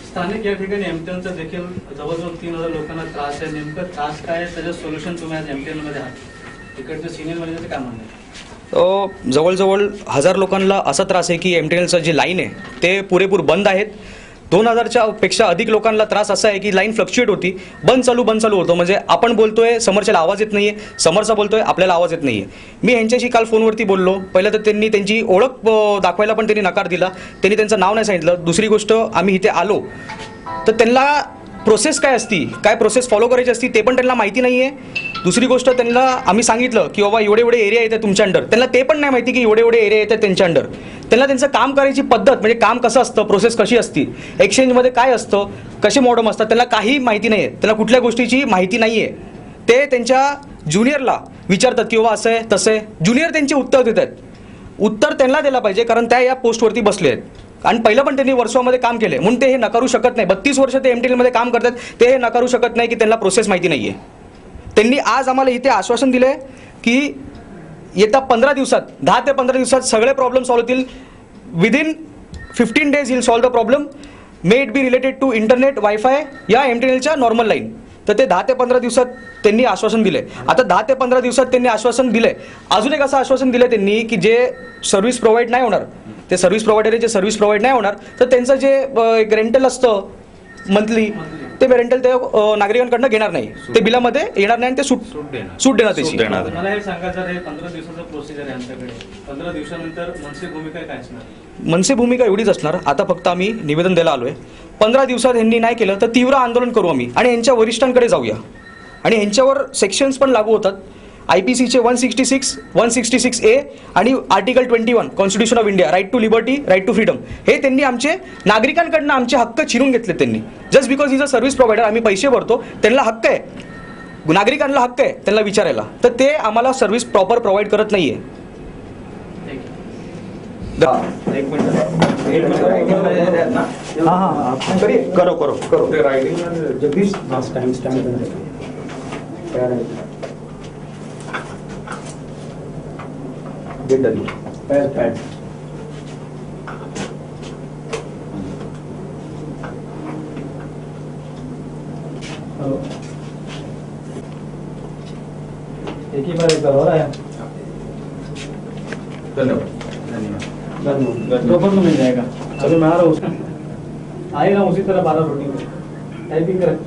स्थानिक या ठिकाणी एमटीएलचा देखील जवळजवळ 3000 लोकांना त्रास आहे. नेमकं त्रास काय आहे, त्याचं सोल्युशन तुम्ही आज एमटीएल मध्ये आहात. इकडचे सिनियर मॅनेजर काय म्हणणं आहे? जवळजवळ 1000 लोकांना असा त्रास आहे की एमटीएलचं जे लाईन आहे ते पुरेपूर बंद आहेत. 2000च्या पेक्षा अधिक लोकांना त्रास असा आहे की लाईन फ्लक्च्युएट होती, बंद चालू होतं. म्हणजे आपण बोलतोय, समोरच्याला आवाज येत नाहीये, समोरचा बोलतोय, आपल्याला आवाज येत नाहीये. मी ह्यांच्याशी काल फोनवरती बोललो. पहिलं तर त्यांनी त्यांची ओळख दाखवायला पण त्यांनी नकार दिला. त्यांनी त्यांचं नाव नाही सांगितलं. दुसरी गोष्ट, आम्ही इथे आलो तर त्यांना प्रोसेस काय असती, काय प्रोसेस फॉलो करायची असती ते पण त्यांना माहिती नाही आहे. दुसरी गोष्ट, त्यांना आम्ही सांगितलं की बाबा एवढे एरिया येतात तुमच्या अंडर, त्यांना ते पण नाही माहिती की एवढे एरिया येतात त्यांच्या अंडर. त्यांना त्यांचं काम करायची पद्धत, म्हणजे काम कसं असतं, प्रोसेस कशी असती, एक्सचेंजमध्ये काय असतं, कसे मॉडम असतात, त्यांना काही माहिती नाही आहे. त्यांना कुठल्या गोष्टीची माहिती नाही आहे. ते त्यांच्या ज्युनियरला विचारतात की बाबा असं आहे तसं आहे. ज्युनियर त्यांचे उत्तर देत आहेत. उत्तर त्यांना द्यायला पाहिजे, कारण त्या या पोस्टवरती बसले आहेत आणि पहिलं पण त्यांनी वर्षामध्ये काम केले, म्हणून ते हे नकारू शकत नाही. 32 वर्ष ते एमटीएलमध्ये काम करतात, ते हे नकारू शकत नाही की त्यांना प्रोसेस माहिती नाही आहे. त्यांनी आज आम्हाला इथे आश्वासन दिलं आहे की येत्या 15 दिवसात, 10 ते 15 दिवसात सगळे प्रॉब्लेम सॉल्व्ह होतील. Within 15 days will solve the problem, may it be related to internet, wifi या एमटीएलच्या नॉर्मल लाईन. तर ते 10 ते 15 दिवसात त्यांनी आश्वासन दिले. आता 10 ते 15 दिवसात त्यांनी आश्वासन दिले. अजून एक असं आश्वासन दिलं त्यांनी की जे सर्व्हिस प्रोव्हाइड नाही होणार, ते सर्व्हिस प्रोव्हायडर जे सर्व्हिस प्रोव्हाइड नाही होणार, तर त्यांचं जे एक रेंटल असतं मंथली, ते रेंटल ते नागरिकांकडनं घेणार नाही, ते बिलामध्ये येणार नाही आणि ते सूट देणार त्याची. मला हे सांगा, जर हे 15 दिवसाचं प्रोसिजर आहे आमच्याकडे, 15 दिवसानंतर मनसे भूमिका काय असणार? मनसे भूमिका एवढीच असणार. आता फक्त आम्ही निवेदन द्यायला आलोय. 15 दिवसात ह्यांनी नाही केलं तर तीव्र आंदोलन करू आम्ही आणि यांच्या वरिष्ठांकडे जाऊया आणि यांच्यावर सेक्शन्स पण लागू होतात. IPCचे 166, 166A आणि article 21 constitution of India, right to liberty, right to freedom, हे त्यांनी आमचे नागरिकांकडनं आमचे हक्क छिनून घेतले. त्यांनी just because is a service provider, आम्ही पैसे भरतो, त्यांना हक्क आहे, नागरिकांना हक्क आहे त्यांना विचारायला, तर ते आम्हाला सर्व्हिस प्रॉपर प्रोव्हाइड करत नाहीये. एक मिनिट करो Jagdish Get done. Pad. Hello. एक ही बार हो रहा है. धन्यवाद. दोपहर को मिल जाएगा. अभी मैं आ रहा हूँ. आएगा उसी तरह 12 रोटी टाइपिंग करें.